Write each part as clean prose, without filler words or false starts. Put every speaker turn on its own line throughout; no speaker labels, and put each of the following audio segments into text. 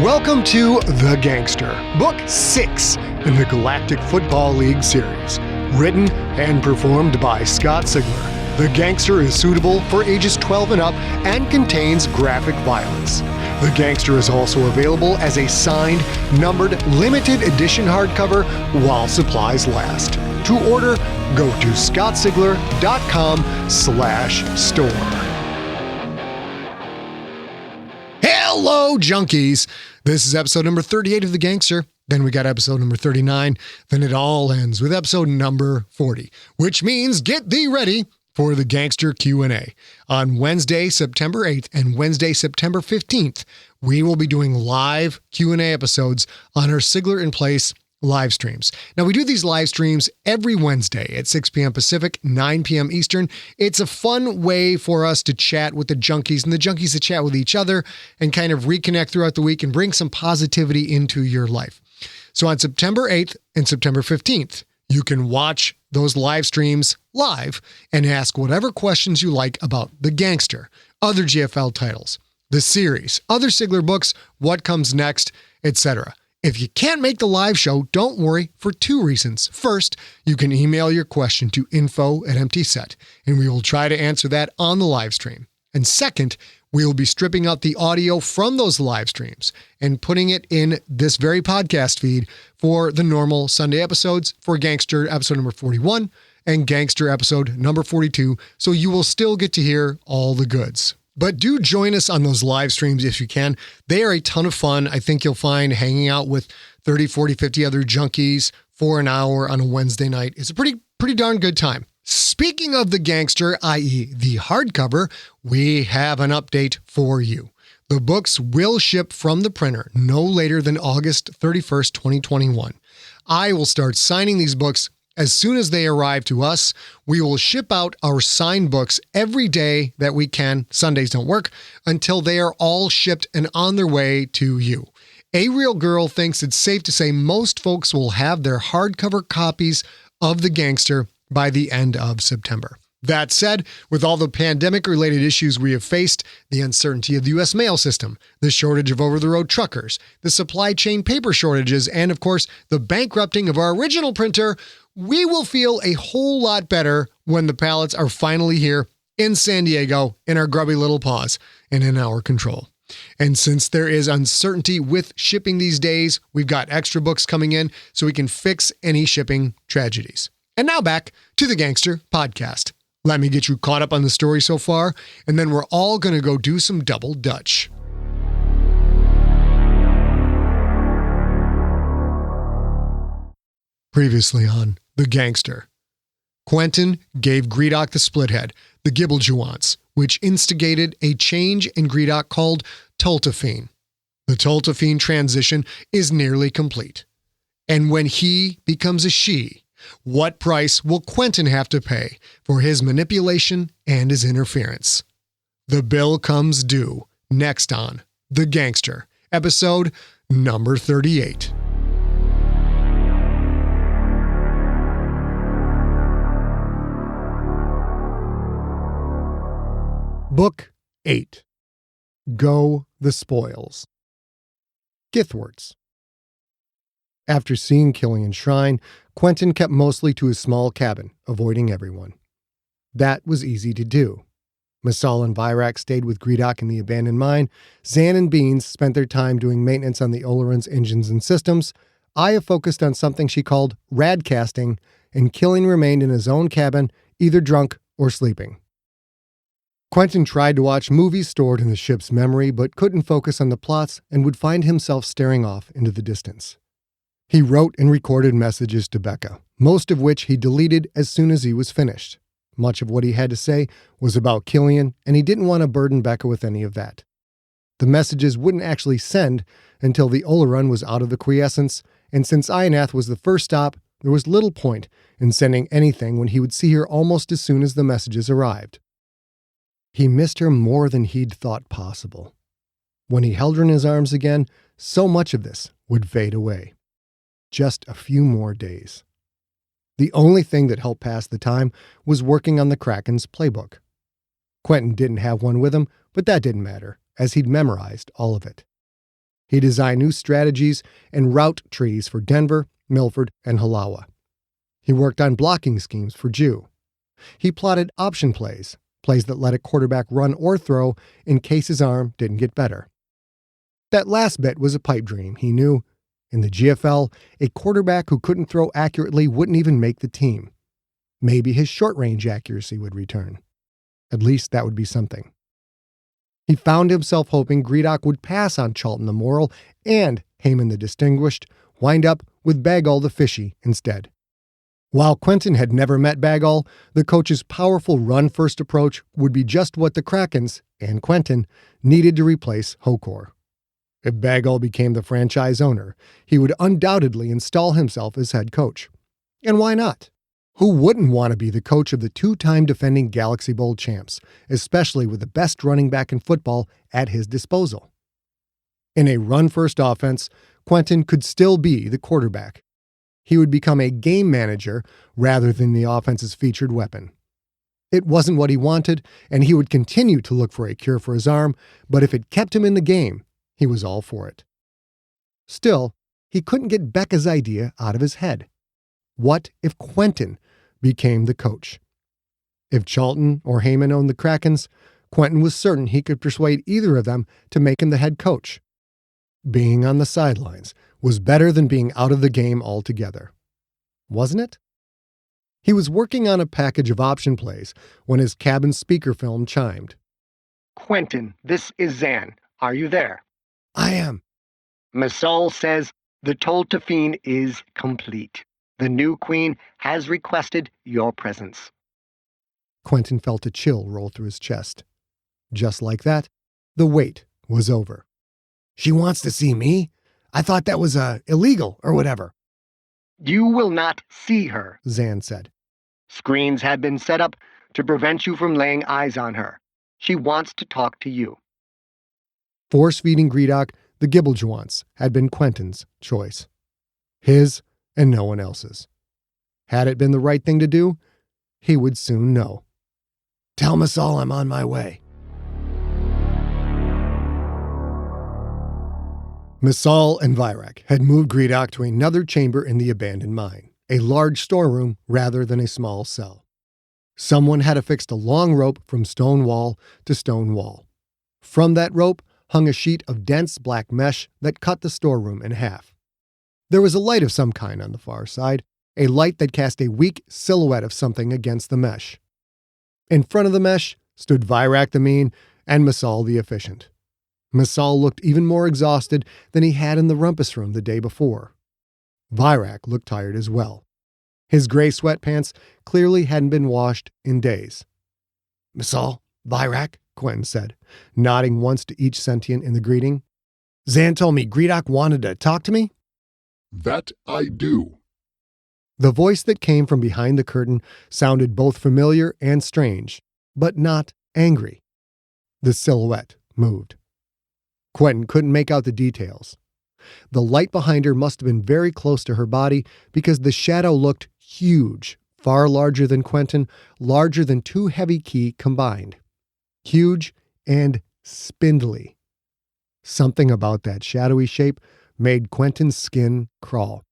Welcome to The Gangster, Book 6 in the Galactic Football League series. Written and performed by Scott Sigler, The Gangster is suitable for ages 12 and up and contains graphic violence. The Gangster is also available as a signed, numbered, limited edition hardcover while supplies last. To order, go to scottsigler.com/store. Hello, junkies. This is episode number 38 of The Gangster. Then we got episode number 39. Then it all ends with episode number 40, which means get thee ready for the Gangster Q&A. On Wednesday, September 8th and Wednesday, September 15th, we will be doing live Q&A episodes on our Sigler in Place live streams. Now, we do these live streams every Wednesday at 6 p.m. Pacific, 9 p.m. Eastern. It's a fun way for us to chat with the junkies and the junkies to chat with each other and kind of reconnect throughout the week and bring some positivity into your life. So on September 8th and September 15th, you can watch those live streams live and ask whatever questions you like about The Gangster, other GFL titles, the series, other Sigler books, what comes next, etc. If you can't make the live show, don't worry for two reasons. First, you can email your question to info@emptyset, and we will try to answer that on the live stream. And second, we will be stripping out the audio from those live streams and putting it in this very podcast feed for the normal Sunday episodes for Gangster episode number 41 and Gangster episode number 42, so you will still get to hear all the goods. But do join us on those live streams if you can. They are a ton of fun. I think you'll find hanging out with 30, 40, 50 other junkies for an hour on a Wednesday night is a pretty darn good time. Speaking of The Gangster, i.e. the hardcover, we have an update for you. The books will ship from the printer no later than August 31st, 2021. I will start signing these books as soon as they arrive to us. We will ship out our signed books every day that we can. Sundays don't work until they are all shipped and on their way to you. A Real Girl thinks it's safe to say most folks will have their hardcover copies of The Gangster by the end of September. That said, with all the pandemic-related issues we have faced, the uncertainty of the U.S. mail system, the shortage of over-the-road truckers, the supply chain paper shortages, and of course, the bankrupting of our original printer, we will feel a whole lot better when the pallets are finally here in San Diego, in our grubby little paws, and in our control. And since there is uncertainty with shipping these days, we've got extra books coming in so we can fix any shipping tragedies. And now back to the Gangster Podcast. Let me get you caught up on the story so far, and then we're all going to go do some double dutch. Previously on The Gangster, Quentin gave Gredok the Splithead, the Gibblejewants, which instigated a change in Gredok called Toltifeen. The Toltifeen transition is nearly complete. And when he becomes a she, what price will Quentin have to pay for his manipulation and his interference? The bill comes due next on The Gangster, episode number 38. Book 8. Go the Spoils. Githworts. After seeing Killian's shrine, Quentin kept mostly to his small cabin, avoiding everyone. That was easy to do. Masal and Virak stayed with Gredok in the abandoned mine. Zan and Beans spent their time doing maintenance on the Oleron's engines and systems. Aya focused on something she called radcasting, and Killian remained in his own cabin, either drunk or sleeping. Quentin tried to watch movies stored in the ship's memory, but couldn't focus on the plots and would find himself staring off into the distance. He wrote and recorded messages to Becca, most of which he deleted as soon as he was finished. Much of what he had to say was about Killian, and he didn't want to burden Becca with any of that. The messages wouldn't actually send until the Oleron was out of the quiescence, and since Ionath was the first stop, there was little point in sending anything when he would see her almost as soon as the messages arrived. He missed her more than he'd thought possible. When he held her in his arms again, so much of this would fade away. Just a few more days. The only thing that helped pass the time was working on the Kraken's playbook. Quentin didn't have one with him, but that didn't matter, as he'd memorized all of it. He designed new strategies and route trees for Denver, Milford, and Halawa. He worked on blocking schemes for Jew. He plotted option plays that let a quarterback run or throw in case his arm didn't get better. That last bit was a pipe dream, he knew. In the GFL, a quarterback who couldn't throw accurately wouldn't even make the team. Maybe his short-range accuracy would return. At least that would be something. He found himself hoping Gredok would pass on Charlton the Moral and Heyman the Distinguished, wind up with Bagall the Fishy instead. While Quentin had never met Bagall, the coach's powerful run-first approach would be just what the Krakens, and Quentin, needed to replace Hokor. If Bagall became the franchise owner, he would undoubtedly install himself as head coach. And why not? Who wouldn't want to be the coach of the two-time defending Galaxy Bowl champs, especially with the best running back in football at his disposal? In a run-first offense, Quentin could still be the quarterback. He would become a game manager rather than the offense's featured weapon. It wasn't what he wanted, and he would continue to look for a cure for his arm, but if it kept him in the game, he was all for it. Still, he couldn't get Becca's idea out of his head. What if Quentin became the coach? If Charlton or Heyman owned the Krakens, Quentin was certain he could persuade either of them to make him the head coach. Being on the sidelines was better than being out of the game altogether. Wasn't it? He was working on a package of option plays when his cabin speakerphone chimed.
"Quentin, this is Zan. Are you there?"
"I am."
"Masol says the Toltifeen is complete. The new queen has requested your presence."
Quentin felt a chill roll through his chest. Just like that, the wait was over. "She wants to see me? I thought that was illegal or whatever."
"You will not see her,"
Zan said.
"Screens have been set up to prevent you from laying eyes on her. She wants to talk to you."
Force-feeding Gredok the Gibblejwants had been Quentin's choice. His and no one else's. Had it been the right thing to do? He would soon know. "Tell Masol I'm on my way." Masol and Virak had moved Gredok to another chamber in the abandoned mine, a large storeroom rather than a small cell. Someone had affixed a long rope from stone wall to stone wall. From that rope hung a sheet of dense black mesh that cut the storeroom in half. There was a light of some kind on the far side, a light that cast a weak silhouette of something against the mesh. In front of the mesh stood Virak the Mean and Masol the Efficient. Masol looked even more exhausted than he had in the rumpus room the day before. Virak looked tired as well. His gray sweatpants clearly hadn't been washed in days. "Masol, Virak," Quentin said, nodding once to each sentient in the greeting. "Zan told me Gredok wanted to talk to me?"
"That I do."
The voice that came from behind the curtain sounded both familiar and strange, but not angry. The silhouette moved. Quentin couldn't make out the details. The light behind her must have been very close to her body because the shadow looked huge, far larger than Quentin, larger than two heavy key combined. Huge and spindly. Something about that shadowy shape made Quentin's skin crawl.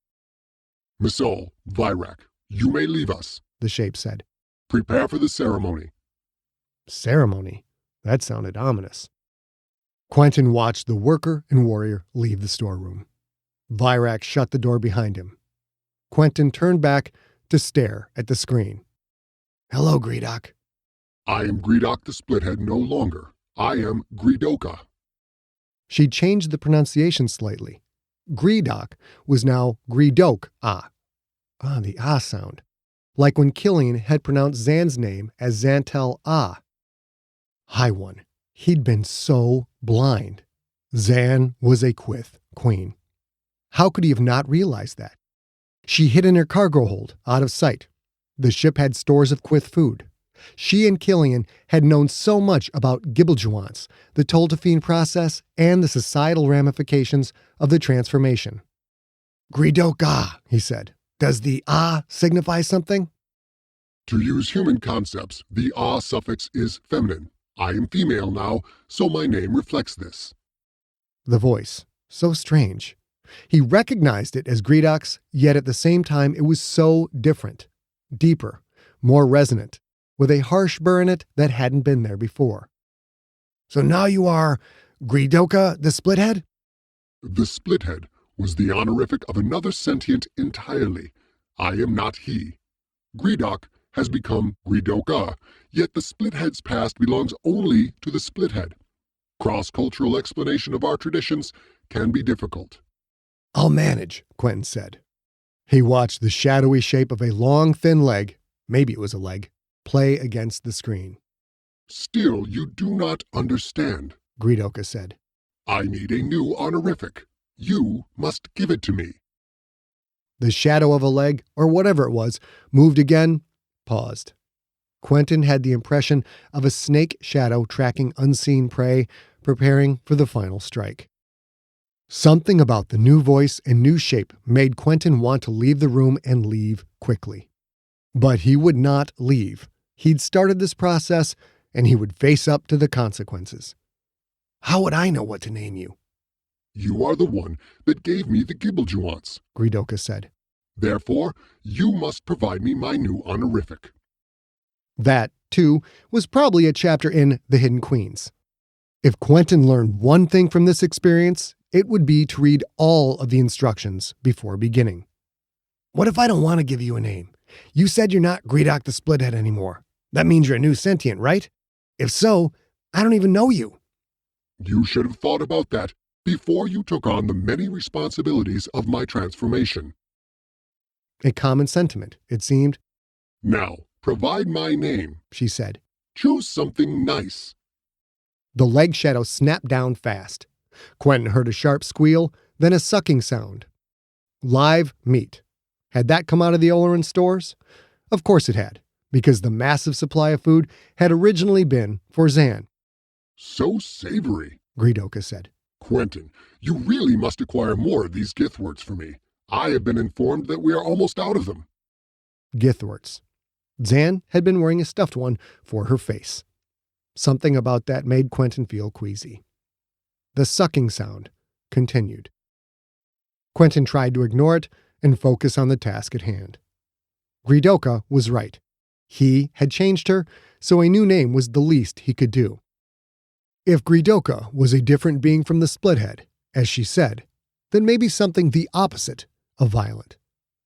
"Masol, Virak, you may leave us,"
the shape said.
"Prepare for the ceremony."
Ceremony? That sounded ominous. Quentin watched the worker and warrior leave the storeroom. Virak shut the door behind him. Quentin turned back to stare at the screen. "Hello, Gredok."
"I am Gredok the Splithead no longer. I am Gredoka."
She changed the pronunciation slightly. Gredok was now Gredok-ah. The ah sound. Like when Killian had pronounced Zan's name as Zantel-ah. High One. He'd been so blind. Zan was a Quyth queen. How could he have not realized that? She hid in her cargo hold, out of sight. The ship had stores of Quyth food. She and Killian had known so much about Gibblejwants, the Toltifeen process, and the societal ramifications of the transformation. "Gredok-ah," he said. "Does the ah signify something?"
To use human concepts, the "ah" suffix is feminine. I am female now, so my name reflects this.
The voice So strange. He recognized it as Gredok's, yet at the same time it was so different, deeper, more resonant, with a harsh burr in it that hadn't been there before. So now you are Gredoka the Splithead?
The Splithead was the honorific of another sentient entirely. I am not he. Gredok has become Gredoka, yet the Splithead's past belongs only to the Splithead. Cross-cultural explanation of our traditions can be difficult.
I'll manage, Quentin said. He watched the shadowy shape of a long, thin leg, maybe it was a leg, play against the screen.
Still, you do not understand,
Gredoka said.
I need a new honorific. You must give it to me.
The shadow of a leg, or whatever it was, moved again, paused. Quentin had the impression of a snake shadow tracking unseen prey, preparing for the final strike. Something about the new voice and new shape made Quentin want to leave the room and leave quickly. But he would not leave. He'd started this process, and he would face up to the consequences. How would I know what to name you?
You are the one that gave me the Gibblejewants,
Gredoka said.
Therefore, you must provide me my new honorific.
That, too, was probably a chapter in The Hidden Queens. If Quentin learned one thing from this experience, it would be to read all of the instructions before beginning. What if I don't want to give you a name? You said you're not Gredok the Splithead anymore. That means you're a new sentient, right? If so, I don't even know you.
You should have thought about that before you took on the many responsibilities of my transformation.
A common sentiment, it seemed.
Now, provide my name,
she said.
Choose something nice.
The leg shadow snapped down fast. Quentin heard a sharp squeal, then a sucking sound. Live meat. Had that come out of the Oleron stores? Of course it had, because the massive supply of food had originally been for Zan.
So savory,
Gredoka said.
Quentin, you really must acquire more of these Githworts for me. I have been informed that we are almost out of them.
Githworts. Zan had been wearing a stuffed one for her face. Something about that made Quentin feel queasy. The sucking sound continued. Quentin tried to ignore it and focus on the task at hand. Gredoka was right. He had changed her, so a new name was the least he could do. If Gredoka was a different being from the Splithead, as she said, then maybe something the opposite of violent.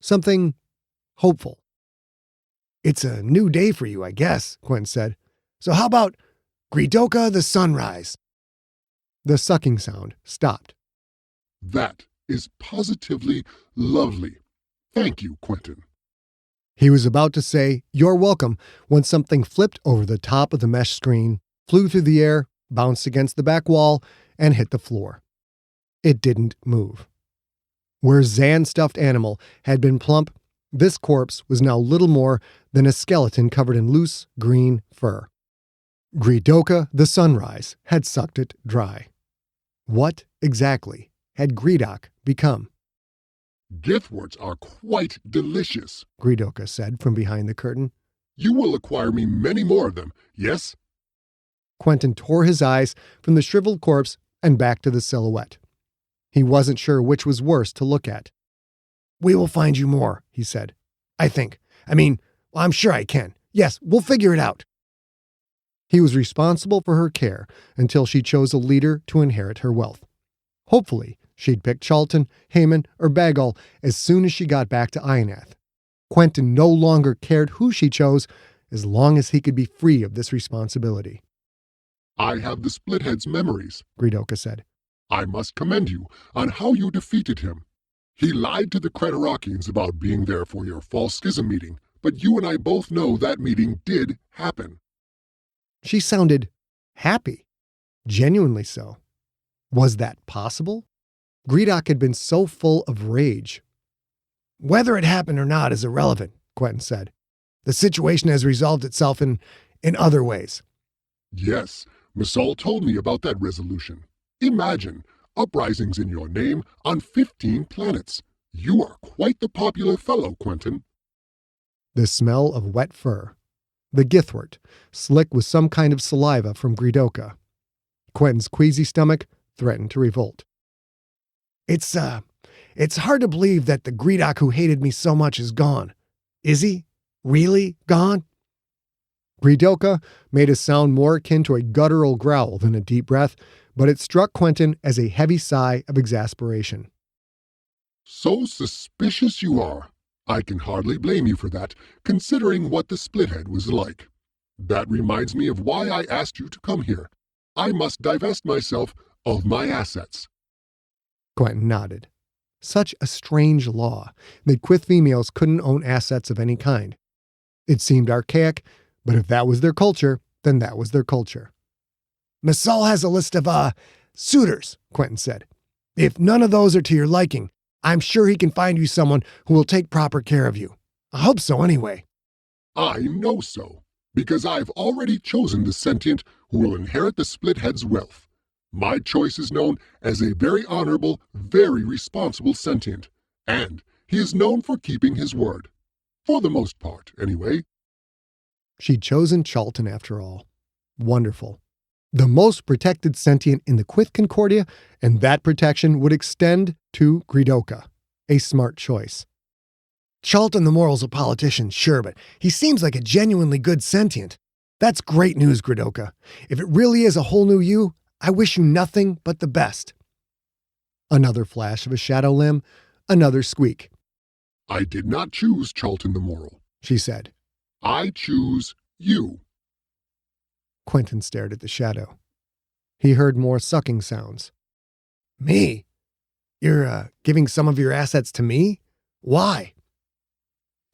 Something hopeful. It's a new day for you, I guess, Quentin said. So how about Gredoka the Sunrise? The sucking sound stopped.
That is positively lovely. Thank you, Quentin.
He was about to say, "You're welcome," when something flipped over the top of the mesh screen, flew through the air, bounced against the back wall, and hit the floor. It didn't move. Where Zan's stuffed animal had been plump, this corpse was now little more than a skeleton covered in loose, green fur. Gredoka the Sunrise had sucked it dry. What, exactly, had Gredok become?
Githworts are quite delicious,
Gredoka said from behind the curtain.
You will acquire me many more of them, yes?
Quentin tore his eyes from the shriveled corpse and back to the silhouette. He wasn't sure which was worse to look at. We will find you more, he said. I think. I'm sure I can. Yes, we'll figure it out. He was responsible for her care until she chose a leader to inherit her wealth. Hopefully, she'd pick Charlton, Heyman, or Bagel as soon as she got back to Ionath. Quentin no longer cared who she chose as long as he could be free of this responsibility.
I have the Splithead's memories,
Gredoka said.
I must commend you on how you defeated him. He lied to the Cretorakians about being there for your false schism meeting, but you and I both know that meeting did happen.
She sounded happy. Genuinely so. Was that possible? Gredok had been so full of rage. Whether it happened or not is irrelevant, Quentin said. The situation has resolved itself in other ways.
Yes, Masol told me about that resolution. Imagine, uprisings in your name on 15 planets. You are quite the popular fellow, Quentin.
The smell of wet fur. The Githwort, slick with some kind of saliva from Gredoka. Quentin's queasy stomach threatened to revolt.
It's hard to believe that the Gredok who hated me so much is gone. Is he? Really gone?
Gredoka made a sound more akin to a guttural growl than a deep breath, but it struck Quentin as a heavy sigh of exasperation.
So suspicious you are. I can hardly blame you for that, considering what the Splithead was like. That reminds me of why I asked you to come here. I must divest myself of my assets.
Quentin nodded. Such a strange law that Quith females couldn't own assets of any kind. It seemed archaic, but if that was their culture, then that was their culture.
Masal has a list of, suitors, Quentin said. If none of those are to your liking, I'm sure he can find you someone who will take proper care of you. I hope so anyway.
I know so, because I've already chosen the sentient who will inherit the Splithead's wealth. My choice is known as a very honorable, very responsible sentient, and he is known for keeping his word. For the most part, anyway.
She'd chosen Charlton after all. Wonderful. The most protected sentient in the Quith Concordia, and that protection would extend to Gredoka. A smart choice.
Charlton the Moral's a politician, sure, but he seems like a genuinely good sentient. That's great news, Gredoka. If it really is a whole new you, I wish you nothing but the best.
Another flash of a shadow limb, another squeak.
I did not choose Charlton the Moral,
she said.
I choose you.
Quentin stared at the shadow. He heard more sucking sounds.
Me? You're, giving some of your assets to me? Why?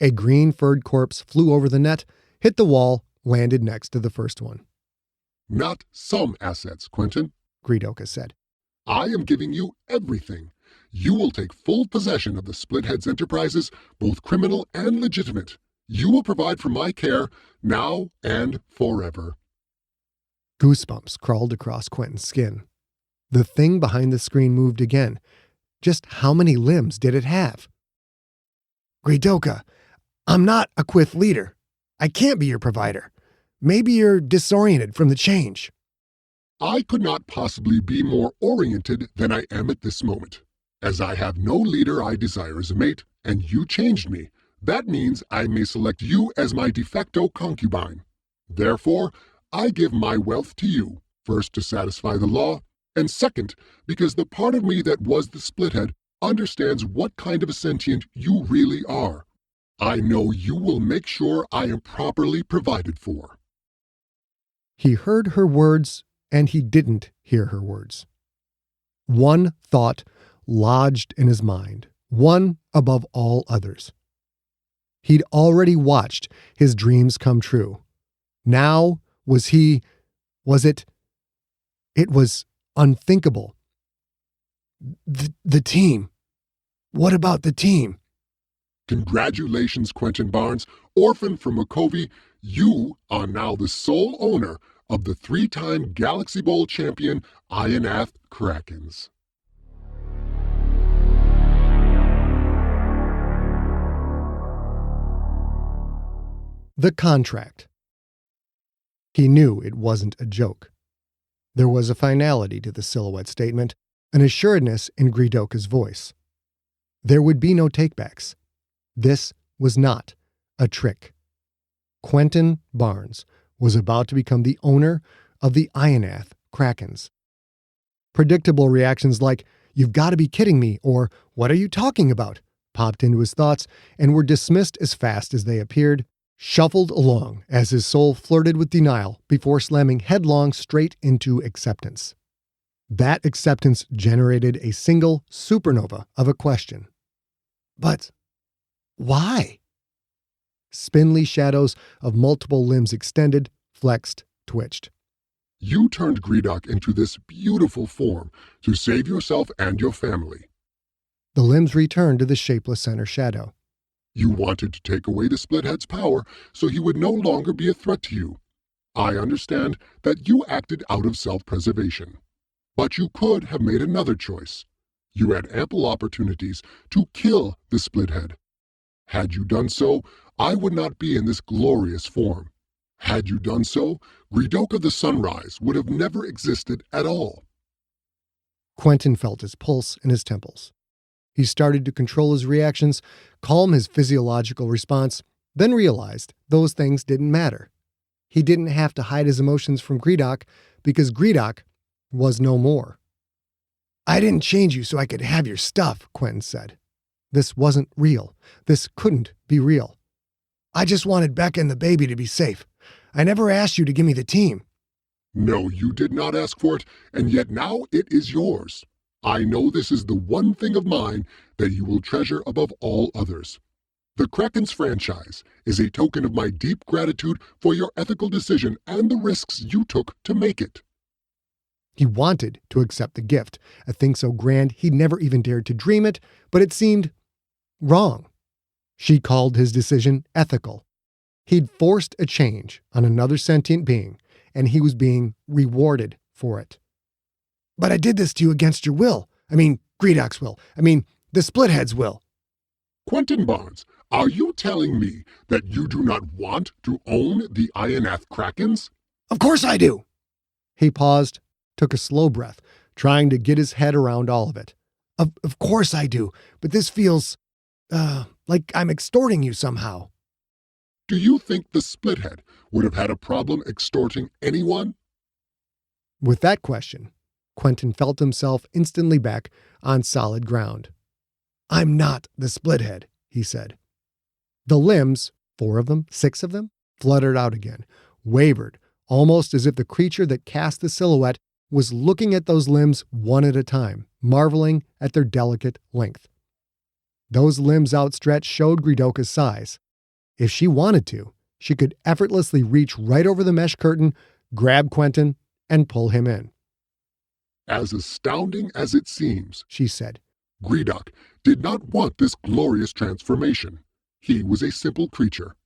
A green-furred corpse flew over the net, hit the wall, landed next to the first one.
Not some assets, Quentin,
Gredoka said.
I am giving you everything. You will take full possession of the Splithead's enterprises, both criminal and legitimate. You will provide for my care, now and forever.
Goosebumps crawled across Quentin's skin. The thing behind the screen moved again. Just how many limbs did it have?
Gredoka, I'm not a Quith leader. I can't be your provider. Maybe you're disoriented from the change.
I could not possibly be more oriented than I am at this moment. As I have no leader I desire as a mate, and you changed me, that means I may select you as my de facto concubine. Therefore, I give my wealth to you, first to satisfy the law, and second, because the part of me that was the Splithead understands what kind of a sentient you really are. I know you will make sure I am properly provided for.
He heard her words, and he didn't hear her words. One thought lodged in his mind, one above all others. He'd already watched his dreams come true. Now it was unthinkable.
The team. What about the team?
Congratulations, Quentin Barnes. Orphan from Makovey, you are now the sole owner of the 3-time Galaxy Bowl champion Ionath Krakens.
The contract. He knew it wasn't a joke. There was a finality to the silhouette statement, an assuredness in Gredoka's voice. There would be no takebacks. This was not a trick. Quentin Barnes was about to become the owner of the Ionath Krakens. Predictable reactions like, "You've got to be kidding me," or "What are you talking about?" popped into his thoughts and were dismissed as fast as they appeared, shuffled along as his soul flirted with denial before slamming headlong straight into acceptance. That acceptance generated a single supernova of a question.
But why?
Spindly shadows of multiple limbs extended, flexed, twitched.
You turned Gredok into this beautiful form to save yourself and your family.
The limbs returned to the shapeless center shadow.
You wanted to take away the Splithead's power so he would no longer be a threat to you. I understand that you acted out of self-preservation. But you could have made another choice. You had ample opportunities to kill the Splithead. Had you done so, I would not be in this glorious form. Had you done so, Gredoka the Sunrise would have never existed at all.
Quentin felt his pulse in his temples. He started to control his reactions, calm his physiological response, then realized those things didn't matter. He didn't have to hide his emotions from Gredok because Gredok was no more. "I didn't change you so I could have your stuff," Quentin said. This wasn't real. This couldn't be real. "I just wanted Becca and the baby to be safe. I never asked you to give me the team."
No, you did not ask for it, and yet now it is yours. I know this is the one thing of mine that you will treasure above all others. The Kraken's franchise is a token of my deep gratitude for your ethical decision and the risks you took to make it."
He wanted to accept the gift, a thing so grand he'd never even dared to dream it, but it seemed wrong. She called his decision ethical. He'd forced a change on another sentient being, and he was being rewarded for it. "But I did this to you against your will. Gredok's will. The Splithead's will."
Quentin Barnes, are you telling me that you do not want to own the Ionath Krakens?
"Of course I do." He paused, took a slow breath, trying to get his head around all of it. Of course I do, but this feels, like I'm extorting you somehow."
Do you think the Splithead would have had a problem extorting anyone?
With that question, Quentin felt himself instantly back on solid ground. "I'm not the Splithead," he said. The limbs, 4 of them, 6 of them, fluttered out again, wavered, almost as if the creature that cast the silhouette was looking at those limbs one at a time, marveling at their delicate length. Those limbs outstretched showed Gredoka's size. If she wanted to, she could effortlessly reach right over the mesh curtain, grab Quentin, and pull him in.
As astounding as it seems,
She said.
Gredok did not want this glorious transformation. He was a simple creature.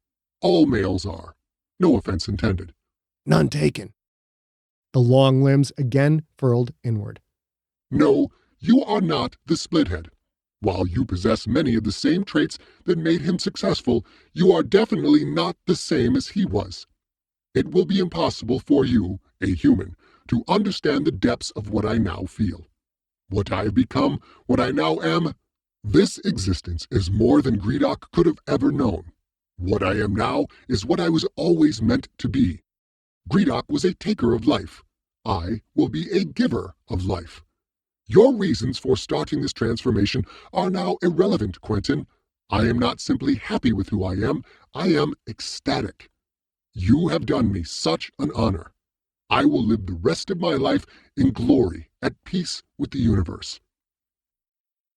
All males are. No offense intended.
"None taken." The long limbs again furled inward.
No, you are not the Splithead. While you possess many of the same traits that made him successful, you are definitely not the same as he was. It will be impossible for you, a human, to understand the depths of what I now feel. What I have become, what I now am, this existence is more than Gredok could have ever known. What I am now is what I was always meant to be. Gredok was a taker of life. I will be a giver of life. Your reasons for starting this transformation are now irrelevant, Quentin. I am not simply happy with who I am ecstatic. You have done me such an honor. I will live the rest of my life in glory, at peace with the universe.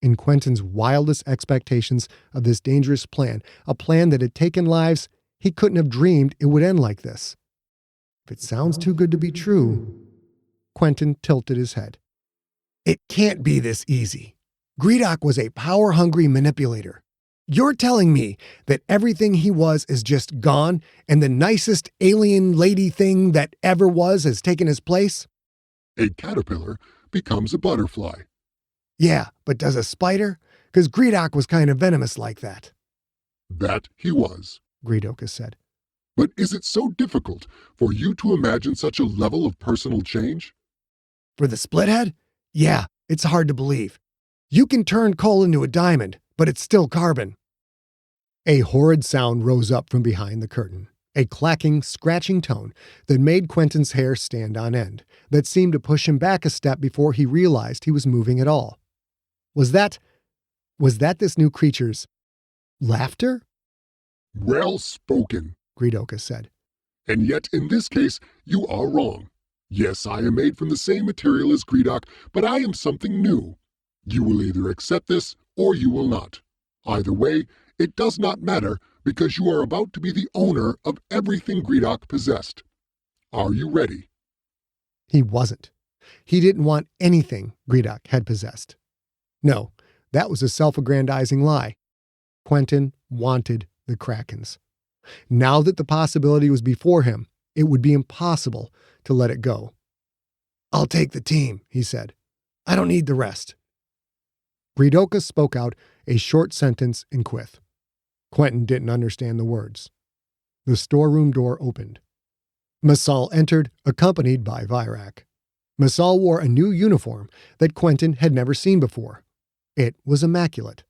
In Quentin's wildest expectations of this dangerous plan, a plan that had taken lives, he couldn't have dreamed it would end like this. If it sounds too good to be true, Quentin tilted his head. "It can't be this easy. Gredok was a power-hungry manipulator. You're telling me that everything he was is just gone and the nicest alien lady thing that ever was has taken his place?"
A caterpillar becomes a butterfly.
"Yeah, but does a spider? Because Gredok was kind of venomous like that."
That he was.
Gredoka said.
But is it so difficult for you to imagine such a level of personal change?
"For the Splithead? Yeah, it's hard to believe. You can turn coal into a diamond, but it's still carbon." A horrid sound rose up from behind the curtain, a clacking, scratching tone that made Quentin's hair stand on end, that seemed to push him back a step before he realized he was moving at all. Was that this new creature's laughter?
Well spoken,
Gredoka said.
And yet in this case, you are wrong. Yes, I am made from the same material as Gredok, but I am something new. You will either accept this or you will not. Either way, it does not matter because you are about to be the owner of everything Gredok possessed. Are you ready?
He wasn't. He didn't want anything Gredok had possessed. No, that was a self-aggrandizing lie. Quentin wanted the Krakens. Now that the possibility was before him, it would be impossible to let it go. "I'll take the team," he said. "I don't need the rest." Gredoka spoke out a short sentence in Quyth. Quentin didn't understand the words. The storeroom door opened. Masal entered, accompanied by Virak. Masal wore a new uniform that Quentin had never seen before. It was immaculate.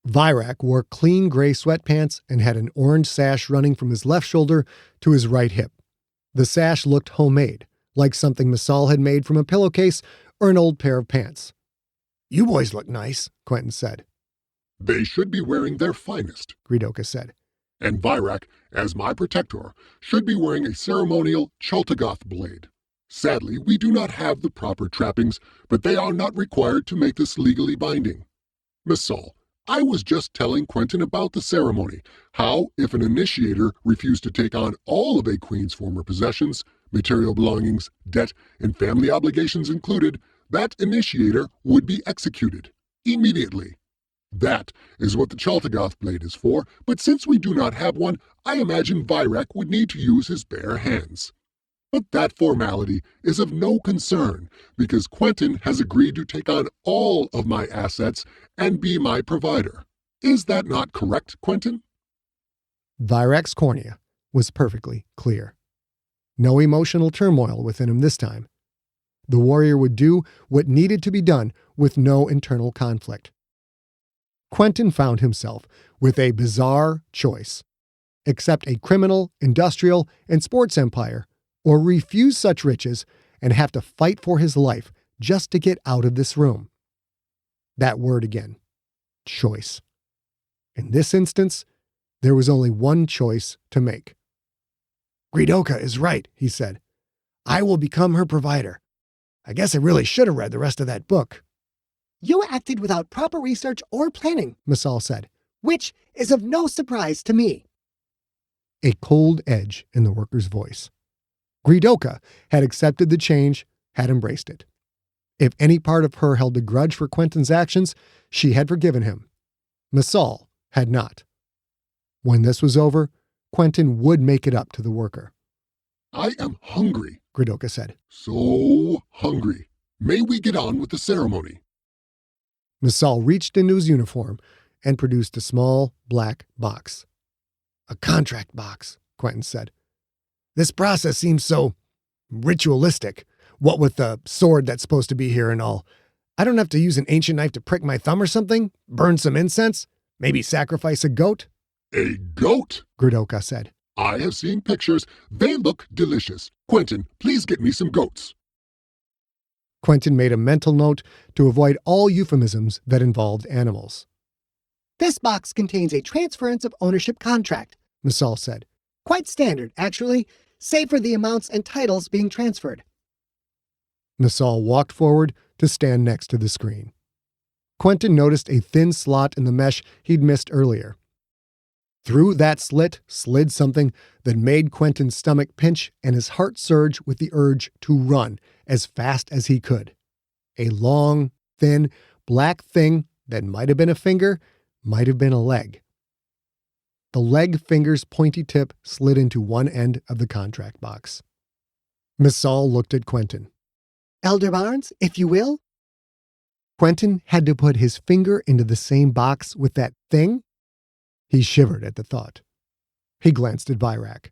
Virak wore clean gray sweatpants and had an orange sash running from his left shoulder to his right hip. The sash looked homemade, like something Masal had made from a pillowcase or an old pair of pants. "You boys look nice," Quentin said.
They should be wearing their finest,
Gredok said.
and Virak, as my protector, should be wearing a ceremonial Chaltagoth blade. Sadly, we do not have the proper trappings, but they are not required to make this legally binding. Masal, I was just telling Quentin about the ceremony, how if an initiator refused to take on all of a queen's former possessions, material belongings, debt, and family obligations included, that initiator would be executed immediately. That is what the Chaltagoth blade is for, but since we do not have one, I imagine Virak would need to use his bare hands. But that formality is of no concern, because Quentin has agreed to take on all of my assets and be my provider. Is that not correct, Quentin?
Virak's cornea was perfectly clear. No emotional turmoil within him this time. The warrior would do what needed to be done with no internal conflict. Quentin found himself with a bizarre choice. Accept a criminal, industrial, and sports empire, or refuse such riches and have to fight for his life just to get out of this room. That word again. Choice. In this instance, there was only one choice to make. "Gredok is right," he said. "I will become her provider. I guess I really should have read the rest of that book."
"You acted without proper research or planning,"
Masal said,
"which is of no surprise to me."
a cold edge in the worker's voice. Gredok had accepted the change, had embraced it. If any part of her held a grudge for Quentin's actions, she had forgiven him. Masal had not. When this was over, Quentin would make it up to the worker.
I am hungry,
Gredok said.
So hungry. May we get on with the ceremony?
Masal reached into his uniform and produced a small black box. "A contract box," Quentin said. "This process seems so ritualistic. What with the sword that's supposed to be here and all. I don't have to use an ancient knife to prick my thumb or something? Burn some incense? Maybe sacrifice a goat?"
A goat?
Gredok said.
I have seen pictures. They look delicious. Quentin, please get me some goats.
Quentin made a mental note to avoid all euphemisms that involved animals.
"This box contains a transference of ownership contract,"
Masal said.
"Quite standard, actually, save for the amounts and titles being transferred."
Masal walked forward to stand next to the screen. Quentin noticed a thin slot in the mesh he'd missed earlier. Through that slit slid something that made Quentin's stomach pinch and his heart surge with the urge to run as fast as he could. A long, thin, black thing that might have been a finger, might have been a leg. The leg finger's pointy tip slid into one end of the contract box. Masal looked at Quentin.
"Elder Barnes, if you will?"
Quentin had to put his finger into the same box with that thing? He shivered at the thought. He glanced at Virak.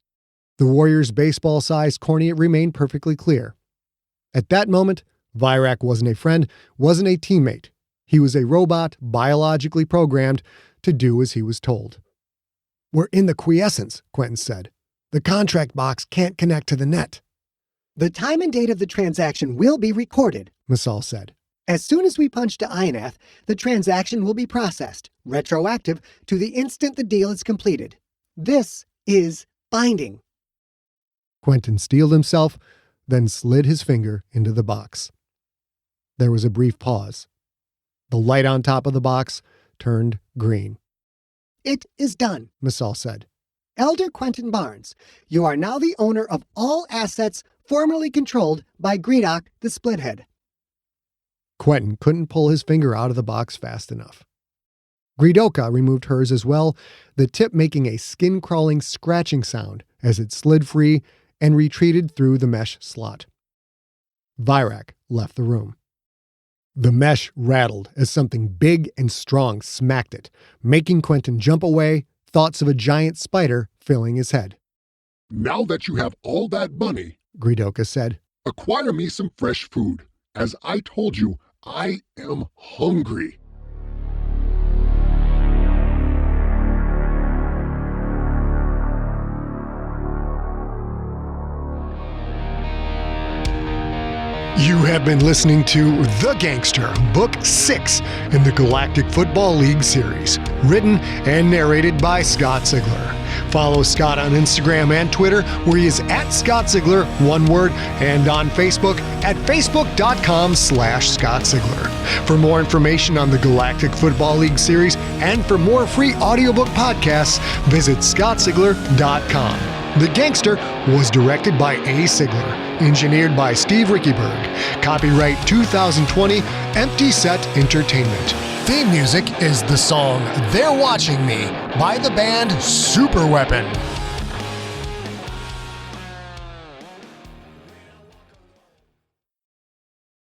The warrior's baseball-sized cornea remained perfectly clear. At that moment, Virak wasn't a friend, wasn't a teammate. He was a robot biologically programmed to do as he was told. "We're in the quiescence," Quentin said. "The contract box can't connect to the net."
"The time and date of the transaction will be recorded,"
Masal said.
"As soon as we punch to Ionath, the transaction will be processed, retroactive to the instant the deal is completed. This is binding."
Quentin steeled himself, then slid his finger into the box. There was a brief pause. The light on top of the box turned green.
"It is done,"
Masal said.
"Elder Quentin Barnes, you are now the owner of all assets formerly controlled by Gredok the Splithead."
Quentin couldn't pull his finger out of the box fast enough. Gredok removed hers as well, the tip making a skin-crawling scratching sound as it slid free and retreated through the mesh slot. Virak left the room. The mesh rattled as something big and strong smacked it, making Quentin jump away, thoughts of a giant spider filling his head.
Now that you have all that money,
Gredok said.
acquire me some fresh food. As I told you, I am hungry.
You have been listening to The Gangster, Book 6 in the Galactic Football League series, written and narrated by Scott Ziegler. Follow Scott on Instagram and Twitter, where he is at Scott Ziegler, one word, and on Facebook at facebook.com/Scott Ziegler. For more information on the Galactic Football League series and for more free audiobook podcasts, visit scottziegler.com. The Gangster was directed by A. Ziegler, engineered by Steve Rickyberg. Copyright 2020, Empty Set Entertainment. Theme music is the song They're Watching Me by the band Superweapon.